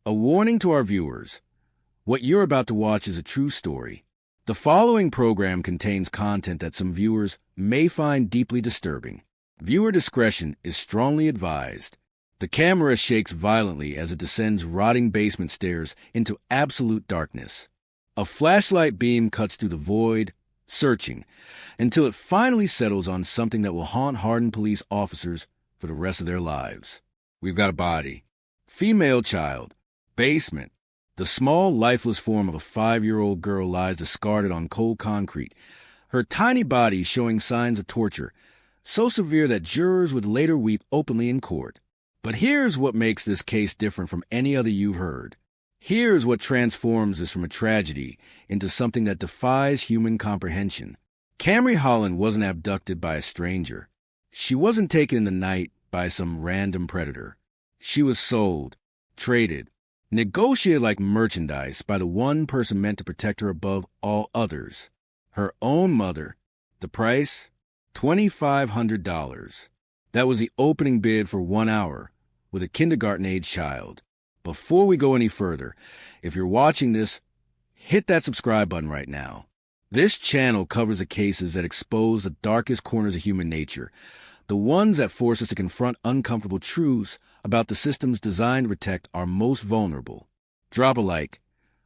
A warning to our viewers. What you're about to watch is a true story. The following program contains content that some viewers may find deeply disturbing. Viewer discretion is strongly advised. The camera shakes violently as it descends rotting basement stairs into absolute darkness. A flashlight beam cuts through the void, searching, until it finally settles on something that will haunt hardened police officers for the rest of their lives. We've got a body. Female child. Basement. The small, lifeless form of a 5-year-old girl lies discarded on cold concrete, her tiny body showing signs of torture, so severe that jurors would later weep openly in court. But here's what makes this case different from any other you've heard. Here's what transforms this from a tragedy into something that defies human comprehension. Kamarie Holland wasn't abducted by a stranger. She wasn't taken in the night by some random predator. She was sold, traded, negotiated like merchandise by the one person meant to protect her above all others, her own mother. The price? $2,500. That was the opening bid for 1 hour with a kindergarten-age child. Before we go any further, if you're watching this, hit that subscribe button right now. This channel covers the cases that expose the darkest corners of human nature, the ones that force us to confront uncomfortable truths about the systems designed to protect our most vulnerable. Drop a like,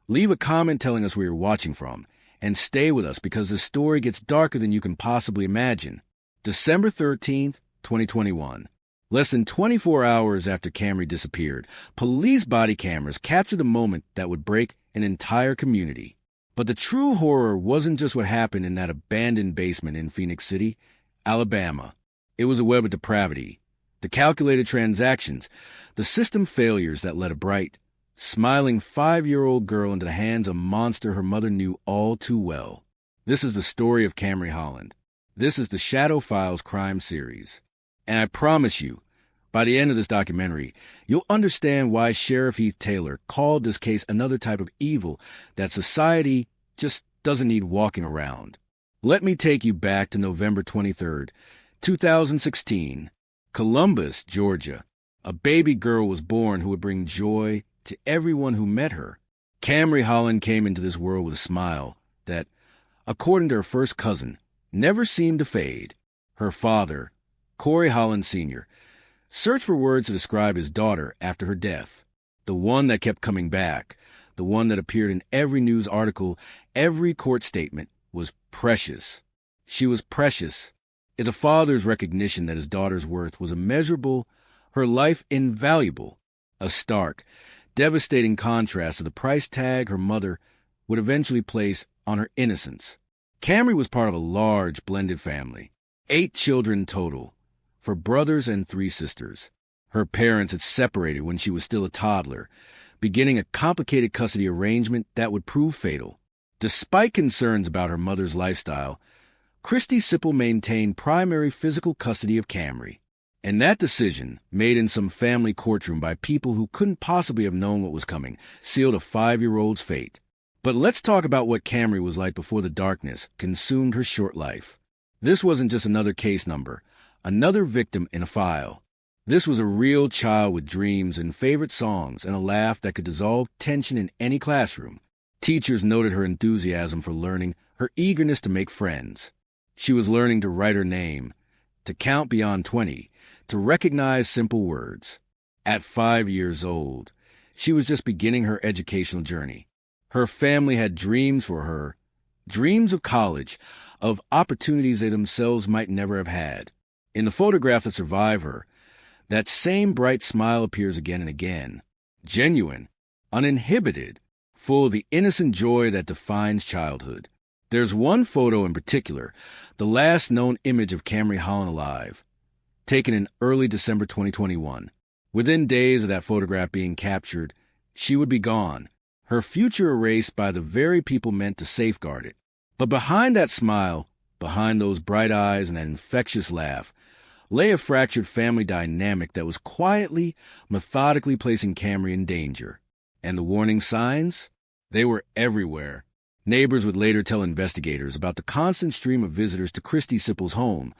leave a comment telling us where you're watching from, and stay with us because this story gets darker than you can possibly imagine. December 13th, 2021. Less than 24 hours after Kamarie disappeared, police body cameras captured the moment that would break an entire community. But the true horror wasn't just what happened in that abandoned basement in Phoenix City, Alabama. It was a web of depravity, the calculated transactions, the system failures that led a bright, smiling 5-year-old girl into the hands of a monster her mother knew all too well. This is the story of Kamarie Holland. This is the Shadow Files crime series. And I promise you, by the end of this documentary, you'll understand why Sheriff Heath Taylor called this case another type of evil that society just doesn't need walking around. Let me take you back to November 23rd, 2016. Columbus, Georgia. A baby girl was born who would bring joy to everyone who met her. Kamarie Holland came into this world with a smile that, according to her first cousin, never seemed to fade. Her father, Kamarie Holland Sr., searched for words to describe his daughter after her death. The one that kept coming back, the one that appeared in every news article, every court statement, was precious. She was precious. It's a father's recognition that his daughter's worth was immeasurable, her life invaluable. A stark, devastating contrast to the price tag her mother would eventually place on her innocence. Kamarie was part of a large blended family, 8 children total, 4 brothers and 3 sisters. Her parents had separated when she was still a toddler, beginning a complicated custody arrangement that would prove fatal. Despite concerns about her mother's lifestyle, Kristy Siple maintained primary physical custody of Kamarie. And that decision, made in some family courtroom by people who couldn't possibly have known what was coming, sealed a 5-year-old's fate. But let's talk about what Kamarie was like before the darkness consumed her short life. This wasn't just another case number, another victim in a file. This was a real child with dreams and favorite songs and a laugh that could dissolve tension in any classroom. Teachers noted her enthusiasm for learning, her eagerness to make friends. She was learning to write her name, to count beyond 20, to recognize simple words. At 5 years old, she was just beginning her educational journey. Her family had dreams for her, dreams of college, of opportunities they themselves might never have had. In the photograph that survive her, that same bright smile appears again and again, genuine, uninhibited, full of the innocent joy that defines childhood. There's one photo in particular, the last known image of Kamarie Holland alive, taken in early December 2021. Within days of that photograph being captured, she would be gone, her future erased by the very people meant to safeguard it. But behind that smile, behind those bright eyes and that infectious laugh, lay a fractured family dynamic that was quietly, methodically placing Kamarie in danger. And the warning signs? They were everywhere. Neighbors would later tell investigators about the constant stream of visitors to Kristy Siple's home,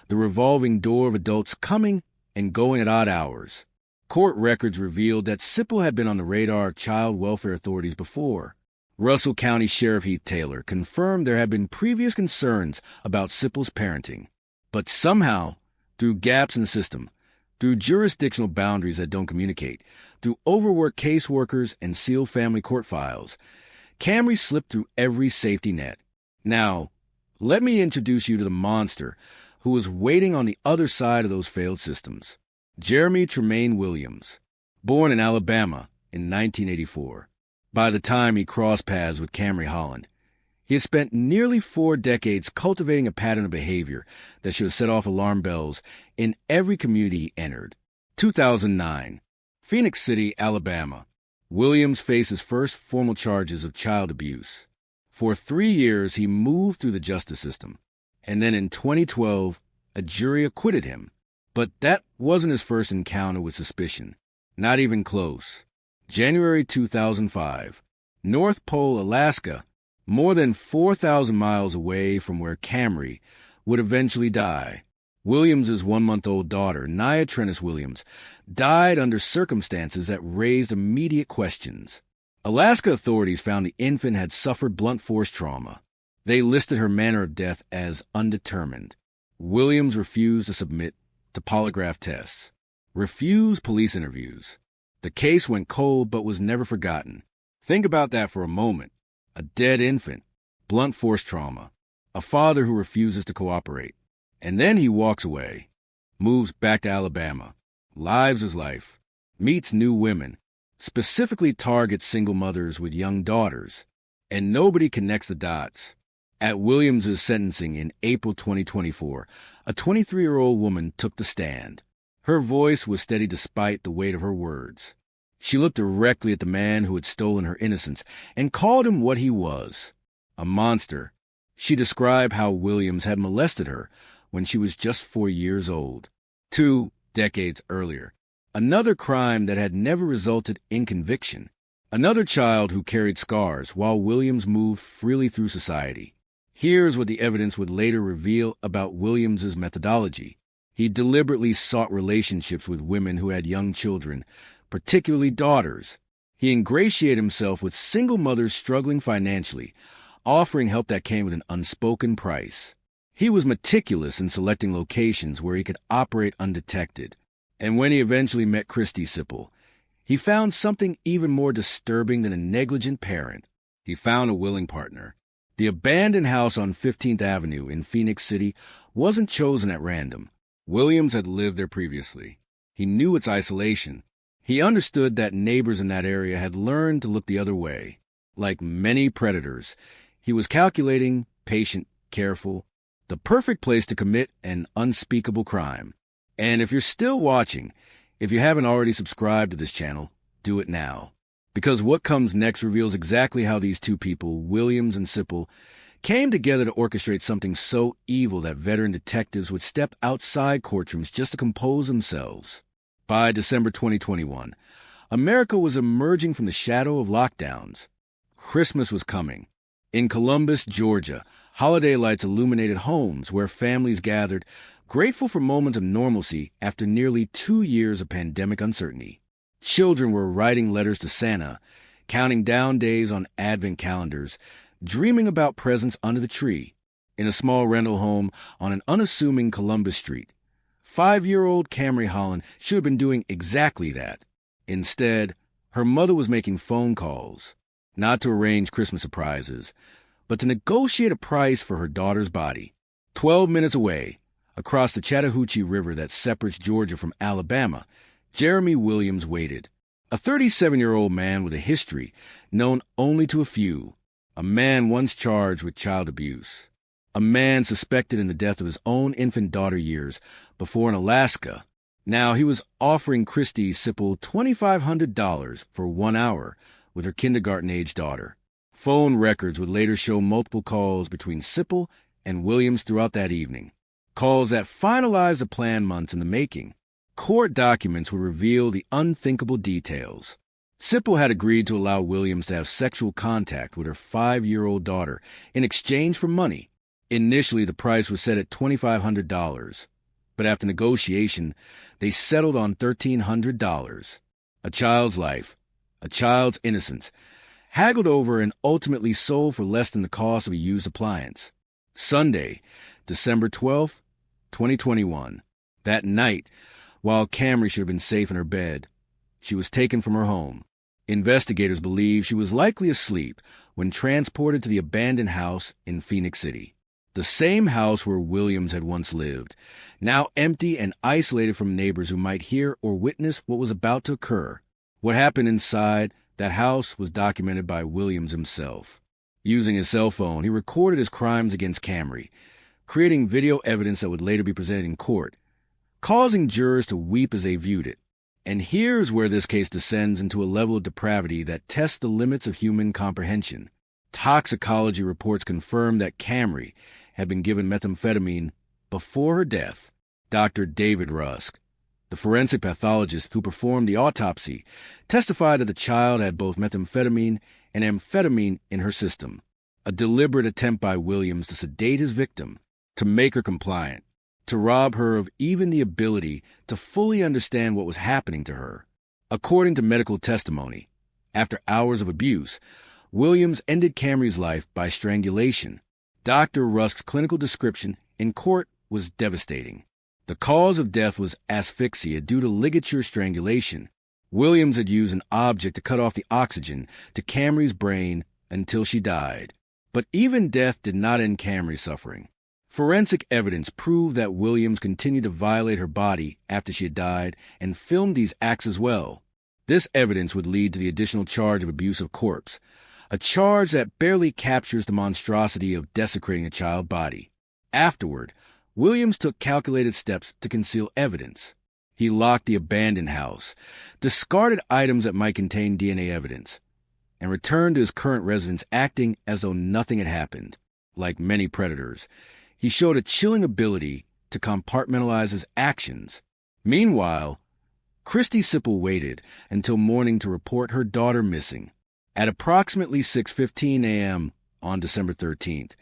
the revolving door of adults coming and going at odd hours. Court records revealed that Siple had been on the radar of child welfare authorities before. Russell County Sheriff Heath Taylor confirmed there had been previous concerns about Siple's parenting. But somehow, through gaps in the system, through jurisdictional boundaries that don't communicate, through overworked caseworkers and sealed family court files, Kamarie slipped through every safety net. Now, let me introduce you to the monster who was waiting on the other side of those failed systems. Jeremy Tremaine Williams, born in Alabama in 1984. By the time he crossed paths with Kamarie Holland, he had spent nearly 4 decades cultivating a pattern of behavior that should have set off alarm bells in every community he entered. 2009, Phoenix City, Alabama. Williams faced his first formal charges of child abuse. For 3 years, he moved through the justice system, and then in 2012, a jury acquitted him. But that wasn't his first encounter with suspicion. Not even close. January 2005, North Pole, Alaska, more than 4,000 miles away from where Kamarie would eventually die. Williams' 1-month-old daughter, Nia Trennis Williams, died under circumstances that raised immediate questions. Alaska authorities found the infant had suffered blunt force trauma. They listed her manner of death as undetermined. Williams refused to submit to polygraph tests, refused police interviews. The case went cold but was never forgotten. Think about that for a moment. A dead infant, blunt force trauma, a father who refuses to cooperate. And then he walks away, moves back to Alabama, lives his life, meets new women, specifically targets single mothers with young daughters, and nobody connects the dots. At Williams' sentencing in April 2024, a 23-year-old woman took the stand. Her voice was steady despite the weight of her words. She looked directly at the man who had stolen her innocence and called him what he was, a monster. She described how Williams had molested her when she was just 4 years old, 2 decades earlier. Another crime that had never resulted in conviction. Another child who carried scars while Williams moved freely through society. Here's what the evidence would later reveal about Williams' methodology. He deliberately sought relationships with women who had young children, particularly daughters. He ingratiated himself with single mothers struggling financially, offering help that came with an unspoken price. He was meticulous in selecting locations where he could operate undetected. And when he eventually met Kristy Siple, he found something even more disturbing than a negligent parent. He found a willing partner. The abandoned house on 15th Avenue in Phoenix City wasn't chosen at random. Williams had lived there previously. He knew its isolation. He understood that neighbors in that area had learned to look the other way. Like many predators, he was calculating, patient, careful, the perfect place to commit an unspeakable crime. And if you're still watching, if you haven't already subscribed to this channel, do it now. Because what comes next reveals exactly how these two people, Williams and Siple, came together to orchestrate something so evil that veteran detectives would step outside courtrooms just to compose themselves. By December 2021, America was emerging from the shadow of lockdowns. Christmas was coming. In Columbus, Georgia, holiday lights illuminated homes where families gathered, grateful for moments of normalcy after nearly 2 years of pandemic uncertainty. Children were writing letters to Santa, counting down days on advent calendars, dreaming about presents under the tree. In a small rental home on an unassuming Columbus street, 5-year-old Kamarie Holland should have been doing exactly that. Instead, her mother was making phone calls, not to arrange Christmas surprises, but to negotiate a price for her daughter's body. 12 minutes away, across the Chattahoochee River that separates Georgia from Alabama, Jeremy Williams waited. A 37-year-old man with a history known only to a few. A man once charged with child abuse. A man suspected in the death of his own infant daughter years before in Alaska. Now he was offering Kristy Siple $2,500 for 1 hour with her kindergarten-age daughter. Phone records would later show multiple calls between Siple and Williams throughout that evening. Calls that finalized a plan months in the making. Court documents would reveal the unthinkable details. Siple had agreed to allow Williams to have sexual contact with her 5-year-old daughter in exchange for money. Initially, the price was set at $2,500. but after negotiation, they settled on $1,300. A child's life, a child's innocence, haggled over and ultimately sold for less than the cost of a used appliance. Sunday, December 12th, 2021. That night, while Kamarie should have been safe in her bed, she was taken from her home. Investigators believe she was likely asleep when transported to the abandoned house in Phoenix City. The same house where Williams had once lived, now empty and isolated from neighbors who might hear or witness what was about to occur. What happened inside that house was documented by Williams himself. Using his cell phone, he recorded his crimes against Kamarie, creating video evidence that would later be presented in court, causing jurors to weep as they viewed it. And here's where this case descends into a level of depravity that tests the limits of human comprehension. Toxicology reports confirm that Kamarie had been given methamphetamine before her death. Dr. David Rusk, the forensic pathologist who performed the autopsy, testified that the child had both methamphetamine and amphetamine in her system, a deliberate attempt by Williams to sedate his victim, to make her compliant, to rob her of even the ability to fully understand what was happening to her. According to medical testimony, after hours of abuse, Williams ended Kamarie's life by strangulation. Dr. Rusk's clinical description in court was devastating. The cause of death was asphyxia due to ligature strangulation. Williams had used an object to cut off the oxygen to Kamarie's brain until she died. But even death did not end Kamarie's suffering. Forensic evidence proved that Williams continued to violate her body after she had died and filmed these acts as well. This evidence would lead to the additional charge of abuse of corpse, a charge that barely captures the monstrosity of desecrating a child body. Afterward, Williams took calculated steps to conceal evidence. He locked the abandoned house, discarded items that might contain DNA evidence, and returned to his current residence acting as though nothing had happened. Like many predators, he showed a chilling ability to compartmentalize his actions. Meanwhile, Kristy Siple waited until morning to report her daughter missing. At approximately 6:15 a.m. on December 13th,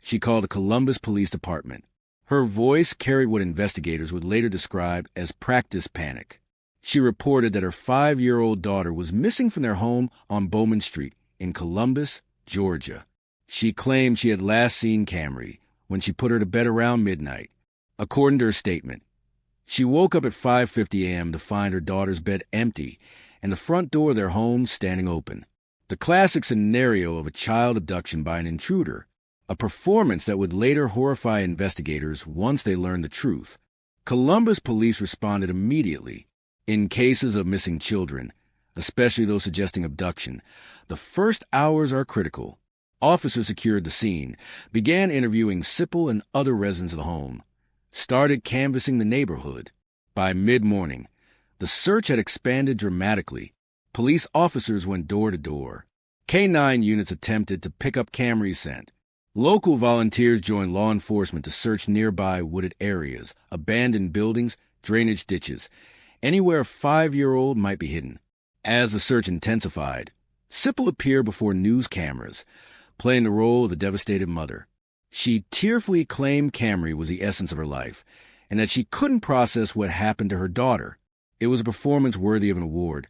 she called the Columbus Police Department. Her voice carried what investigators would later describe as practice panic. She reported that her 5-year-old daughter was missing from their home on Bowman Street in Columbus, Georgia. She claimed she had last seen Kamarie when she put her to bed around midnight. According to her statement, she woke up at 5:50 a.m. to find her daughter's bed empty and the front door of their home standing open. The classic scenario of a child abduction by an intruder, a performance that would later horrify investigators once they learned the truth. Columbus police responded immediately. In cases of missing children, especially those suggesting abduction, the first hours are critical. Officers secured the scene, began interviewing Siple and other residents of the home, started canvassing the neighborhood. By mid-morning, the search had expanded dramatically. Police officers went door to door. K-9 units attempted to pick up Kamarie's scent. Local volunteers joined law enforcement to search nearby wooded areas, abandoned buildings, drainage ditches, anywhere a 5-year-old might be hidden. As the search intensified, Siple appeared before news cameras, playing the role of the devastated mother. She tearfully claimed Kamarie was the essence of her life, and that she couldn't process what happened to her daughter. It was a performance worthy of an award,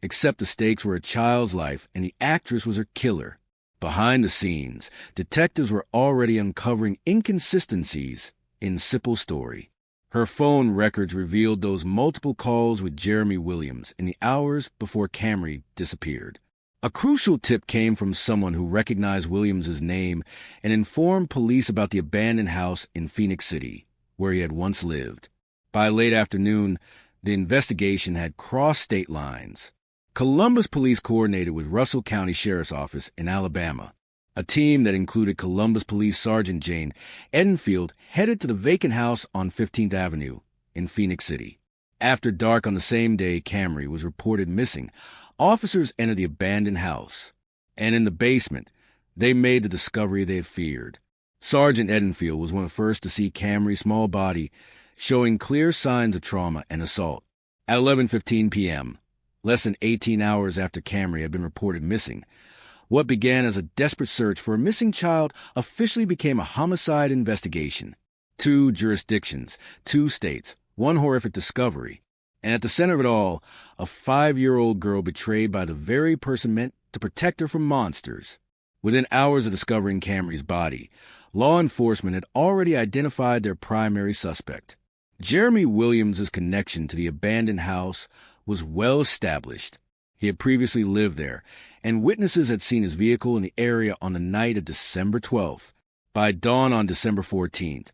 except the stakes were a child's life and the actress was her killer. Behind the scenes, detectives were already uncovering inconsistencies in Siple's story. Her phone records revealed those multiple calls with Jeremy Williams in the hours before Kamarie disappeared. A crucial tip came from someone who recognized Williams's name and informed police about the abandoned house in Phoenix City, where he had once lived. By late afternoon, the investigation had crossed state lines. Columbus police coordinated with Russell County Sheriff's Office in Alabama. A team that included Columbus Police Sergeant Jane Edenfield headed to the vacant house on 15th Avenue in Phoenix City. After dark on the same day Kamarie was reported missing, officers entered the abandoned house. And in the basement, they made the discovery they had feared. Sergeant Edenfield was one of the first to see Kamarie's small body, showing clear signs of trauma and assault. At 11:15 p.m., less than 18 hours after Kamarie had been reported missing, what began as a desperate search for a missing child officially became a homicide investigation. 2 jurisdictions, 2 states, 1 horrific discovery. And at the center of it all, a 5-year-old girl betrayed by the very person meant to protect her from monsters. Within hours of discovering Kamarie's body, law enforcement had already identified their primary suspect. Jeremy Williams' connection to the abandoned house was well established. He had previously lived there, and witnesses had seen his vehicle in the area on the night of December 12th. By dawn on December 14th,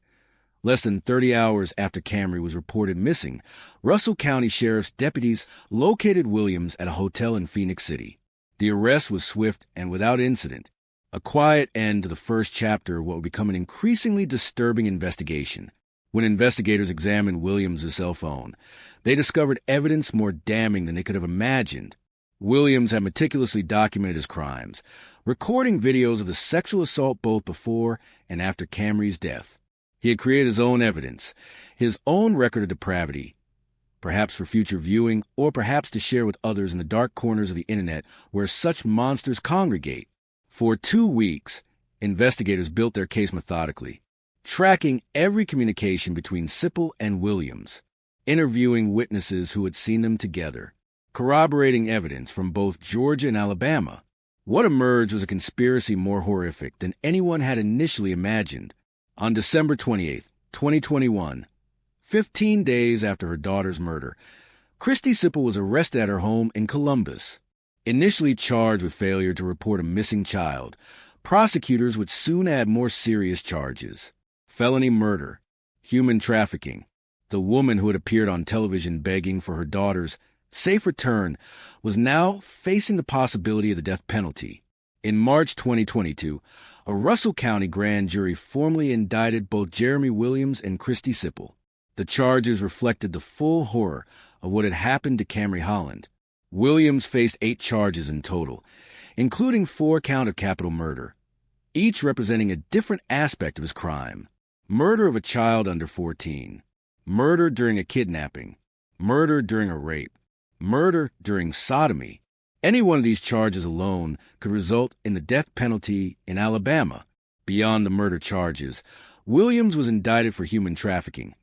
less than 30 hours after Kamarie was reported missing, Russell County Sheriff's deputies located Williams at a hotel in Phoenix City. The arrest was swift and without incident, a quiet end to the first chapter of what would become an increasingly disturbing investigation. When investigators examined Williams' cell phone, they discovered evidence more damning than they could have imagined. Williams had meticulously documented his crimes, recording videos of the sexual assault both before and after Kamarie's death. He had created his own evidence, his own record of depravity, perhaps for future viewing or perhaps to share with others in the dark corners of the internet where such monsters congregate. For 2 weeks, investigators built their case methodically, tracking every communication between Siple and Williams, interviewing witnesses who had seen them together, corroborating evidence from both Georgia and Alabama. What emerged was a conspiracy more horrific than anyone had initially imagined. On December 28, 2021, 15 days after her daughter's murder, Kristy Siple was arrested at her home in Columbus. Initially charged with failure to report a missing child, prosecutors would soon add more serious charges: felony murder, human trafficking. The woman who had appeared on television begging for her daughter's safe return was now facing the possibility of the death penalty. In March 2022, a Russell County grand jury formally indicted both Jeremy Williams and Kristy Siple. The charges reflected the full horror of what had happened to Kamarie Holland. Williams faced 8 charges in total, including 4 counts of capital murder, each representing a different aspect of his crime: murder of a child under 14, murder during a kidnapping, murder during a rape, murder during sodomy. Any one of these charges alone could result in the death penalty in Alabama. Beyond the murder charges, Williams was indicted for human trafficking,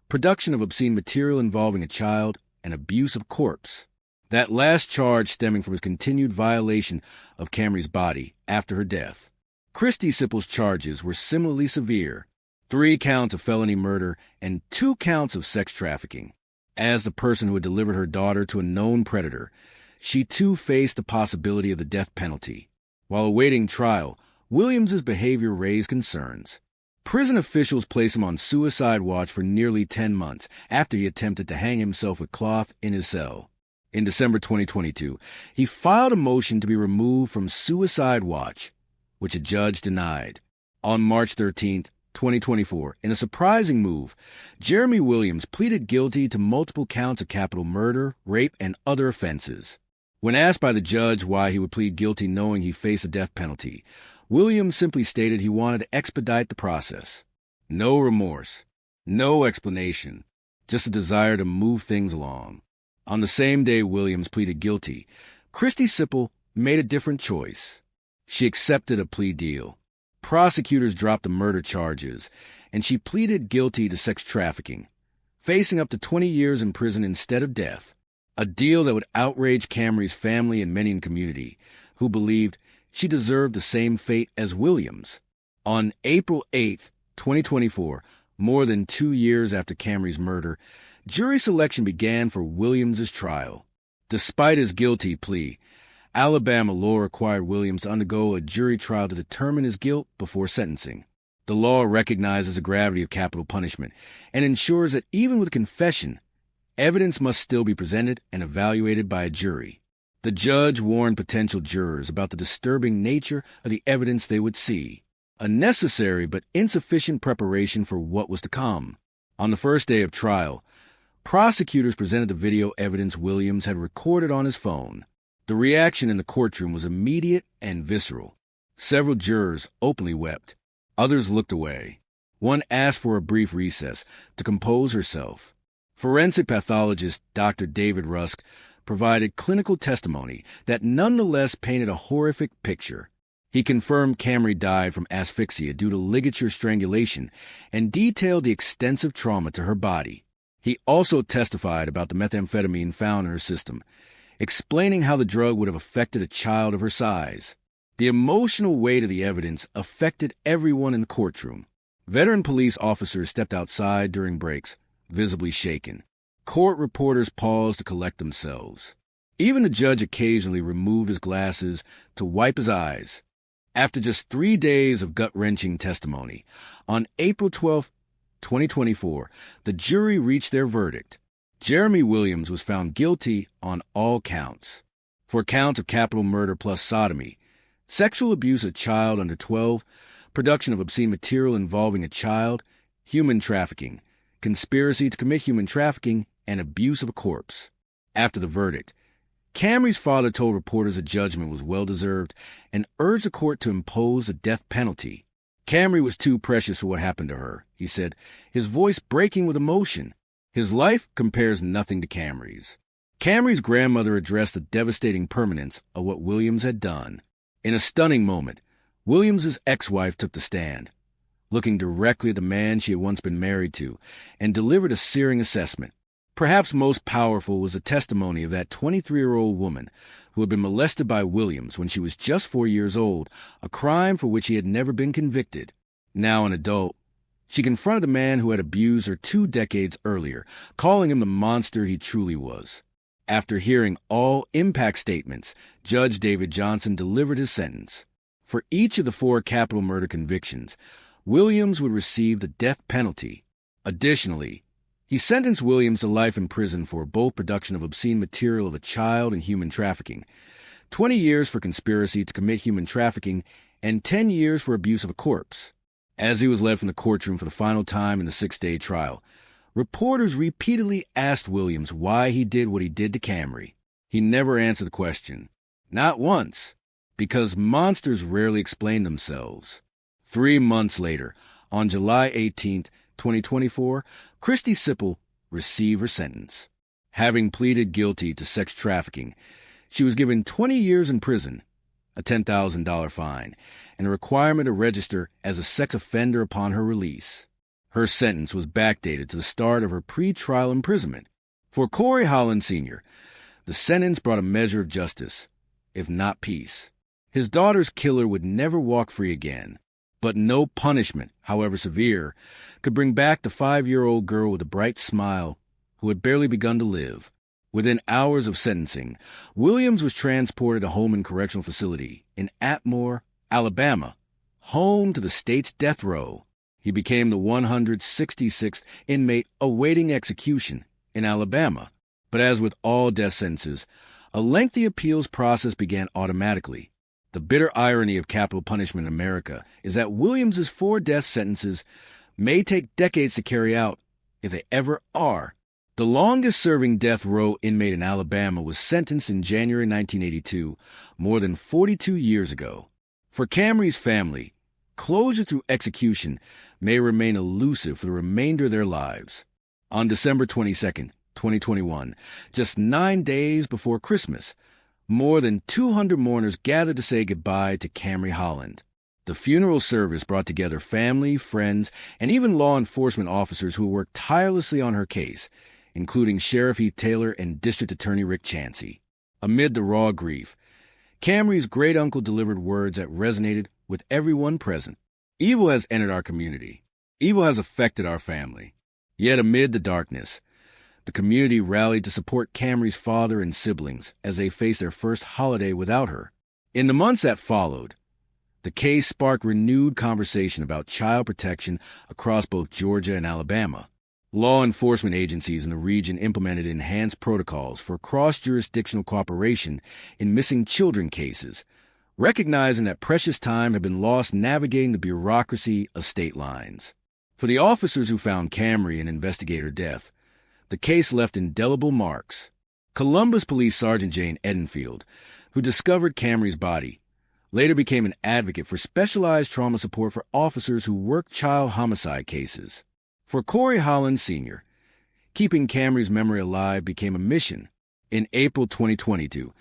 production of obscene material involving a child, and abuse of corpse. That last charge stemming from his continued violation of Kamarie's body after her death. Kristy Siple's charges were similarly severe: 3 counts of felony murder and 2 counts of sex trafficking. As the person who had delivered her daughter to a known predator, she too faced the possibility of the death penalty. While awaiting trial, Williams's behavior raised concerns. Prison officials placed him on suicide watch for nearly 10 months after he attempted to hang himself with cloth in his cell. In December 2022, he filed a motion to be removed from suicide watch, which a judge denied. On March 13, 2024, in a surprising move, Jeremy Williams pleaded guilty to multiple counts of capital murder, rape, and other offenses. When asked by the judge why he would plead guilty knowing he faced a death penalty, Williams simply stated he wanted to expedite the process. No remorse, no explanation, just a desire to move things along. On the same day Williams pleaded guilty, Kristy Siple made a different choice. She accepted a plea deal. Prosecutors dropped the murder charges, and she pleaded guilty to sex trafficking, facing up to 20 years in prison instead of death. A deal that would outrage Kamarie's family and many in the community, who believed she deserved the same fate as Williams. On April 8, 2024, more than 2 years after Kamarie's murder, jury selection began for Williams' trial. Despite his guilty plea, Alabama law required Williams to undergo a jury trial to determine his guilt before sentencing. The law recognizes the gravity of capital punishment and ensures that even with a confession, evidence must still be presented and evaluated by a jury. The judge warned potential jurors about the disturbing nature of the evidence they would see, a necessary but insufficient preparation for what was to come. On the first day of trial, prosecutors presented the video evidence Williams had recorded on his phone. The reaction in the courtroom was immediate and visceral. Several jurors openly wept. Others looked away. One asked for a brief recess to compose herself. Forensic pathologist Dr. David Rusk provided clinical testimony that nonetheless painted a horrific picture. He confirmed Kamarie died from asphyxia due to ligature strangulation and detailed the extensive trauma to her body. He also testified about the methamphetamine found in her system, explaining how the drug would have affected a child of her size. The emotional weight of the evidence affected everyone in the courtroom. Veteran police officers stepped outside during breaks, visibly shaken. Court reporters paused to collect themselves. Even the judge occasionally removed his glasses to wipe his eyes. After just 3 days of gut-wrenching testimony, on April 12, 2024, the jury reached their verdict. Jeremy Williams was found guilty on all counts. For counts of capital murder plus sodomy, sexual abuse of a child under 12, production of obscene material involving a child, human trafficking, conspiracy to commit human trafficking, and abuse of a corpse. After the verdict, Kamarie's father told reporters the judgment was well-deserved and urged the court to impose the death penalty. Kamarie was too precious for what happened to her, he said, his voice breaking with emotion. His life compares nothing to Kamarie's. Kamarie's grandmother addressed the devastating permanence of what Williams had done. In a stunning moment, Williams's ex-wife took the stand, looking directly at the man she had once been married to, and delivered a searing assessment. Perhaps most powerful was the testimony of that 23-year-old woman who had been molested by Williams when she was just 4 years old, a crime for which he had never been convicted. Now an adult, she confronted the man who had abused her 2 decades earlier, calling him the monster he truly was. After hearing all impact statements, Judge David Johnson delivered his sentence. For each of the 4 capital murder convictions, Williams would receive the death penalty. Additionally, he sentenced Williams to life in prison for both production of obscene material of a child and human trafficking, 20 years for conspiracy to commit human trafficking, and 10 years for abuse of a corpse. As he was led from the courtroom for the final time in the 6-day trial, reporters repeatedly asked Williams why he did what he did to Kamarie. He never answered the question. Not once, because monsters rarely explain themselves. 3 months later, on July 18th, 2024, Kristy Siple received her sentence. Having pleaded guilty to sex trafficking, she was given 20 years in prison, a $10,000 fine, and a requirement to register as a sex offender upon her release. Her sentence was backdated to the start of her pre-trial imprisonment. For Kamarie Holland Sr., the sentence brought a measure of justice, if not peace. His daughter's killer would never walk free again. But no punishment, however severe, could bring back the 5-year-old girl with a bright smile who had barely begun to live. Within hours of sentencing, Williams was transported to Holman Correctional Facility in Atmore, Alabama, home to the state's death row. He became the 166th inmate awaiting execution in Alabama. But as with all death sentences, a lengthy appeals process began automatically. The bitter irony of capital punishment in America is that Williams's 4 death sentences may take decades to carry out, if they ever are. The longest-serving death row inmate in Alabama was sentenced in January 1982, more than 42 years ago. For Kamarie's family, closure through execution may remain elusive for the remainder of their lives. On December 22nd, 2021, just 9 days before Christmas, more than 200 mourners gathered to say goodbye to Kamarie Holland. The funeral service brought together family, friends, and even law enforcement officers who worked tirelessly on her case, including Sheriff Heath Taylor and District Attorney Rick Chansey. Amid the raw grief, Kamarie's great-uncle delivered words that resonated with everyone present. Evil has entered our community. Evil has affected our family. Yet amid the darkness, the community rallied to support Kamarie's father and siblings as they faced their first holiday without her. In the months that followed, the case sparked renewed conversation about child protection across both Georgia and Alabama. Law enforcement agencies in the region implemented enhanced protocols for cross-jurisdictional cooperation in missing children cases, recognizing that precious time had been lost navigating the bureaucracy of state lines. For the officers who found Kamarie and investigated her death, the case left indelible marks. Columbus Police Sergeant Jane Edenfield, who discovered Kamarie's body, later became an advocate for specialized trauma support for officers who work child homicide cases. For Kamarie Holland Sr., keeping Kamarie's memory alive became a mission. In April 2022,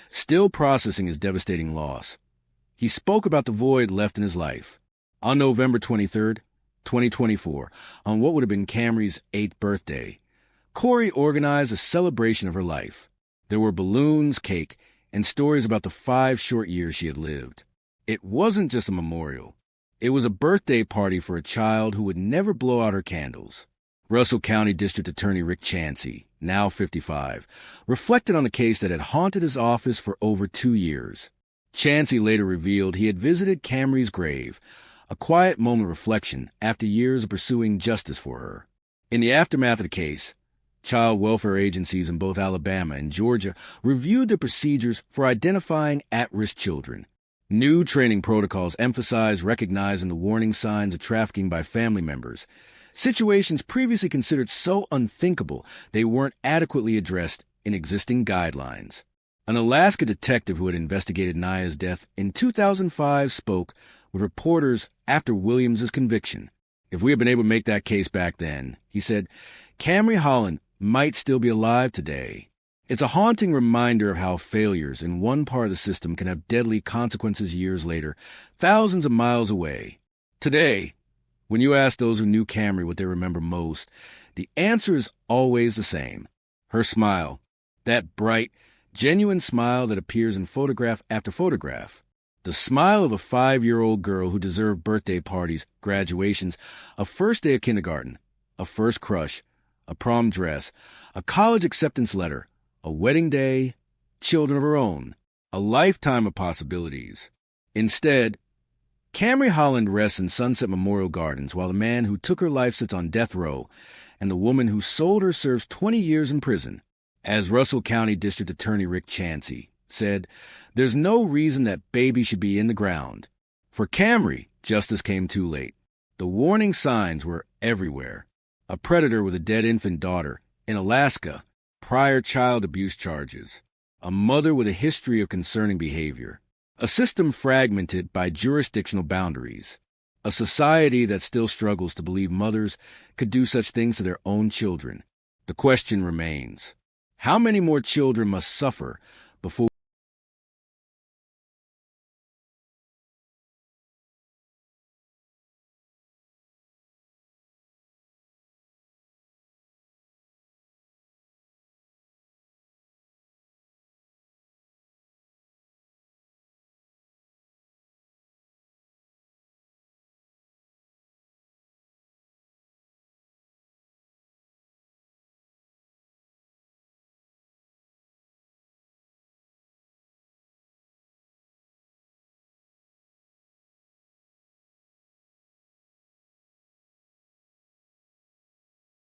still processing his devastating loss, He spoke about the void left in his life. On November 23rd, 2024, on what would have been Kamarie's 8th birthday, Corey organized a celebration of her life. There were balloons, cake, and stories about the 5 short years she had lived. It wasn't just a memorial. It was a birthday party for a child who would never blow out her candles. Russell County District Attorney Rick Chansey, now 55, reflected on the case that had haunted his office for over 2 years. Chansey later revealed he had visited Kamarie's grave, a quiet moment of reflection after years of pursuing justice for her. In the aftermath of the case, child welfare agencies in both Alabama and Georgia reviewed the procedures for identifying at-risk children. New training protocols emphasize recognizing the warning signs of trafficking by family members, situations previously considered so unthinkable they weren't adequately addressed in existing guidelines. An Alaska detective who had investigated Naya's death in 2005 spoke with reporters after Williams' conviction. "If we had been able to make that case back then," he said, "Kamarie Holland might still be alive today." It's a haunting reminder of how failures in one part of the system can have deadly consequences years later, thousands of miles away. Today, when you ask those who knew Kamarie what they remember most, the answer is always the same. Her smile, that bright, genuine smile that appears in photograph after photograph. The smile of a 5-year-old girl who deserved birthday parties, graduations, a first day of kindergarten, a first crush, a prom dress, a college acceptance letter, a wedding day, children of her own, a lifetime of possibilities. Instead, Kamarie Holland rests in Sunset Memorial Gardens while the man who took her life sits on death row and the woman who sold her serves 20 years in prison. As Russell County District Attorney Rick Chansey said, "There's no reason that baby should be in the ground." For Kamarie, justice came too late. The warning signs were everywhere. A predator with a dead infant daughter. In Alaska, prior child abuse charges. A mother with a history of concerning behavior. A system fragmented by jurisdictional boundaries. A society that still struggles to believe mothers could do such things to their own children. The question remains, how many more children must suffer before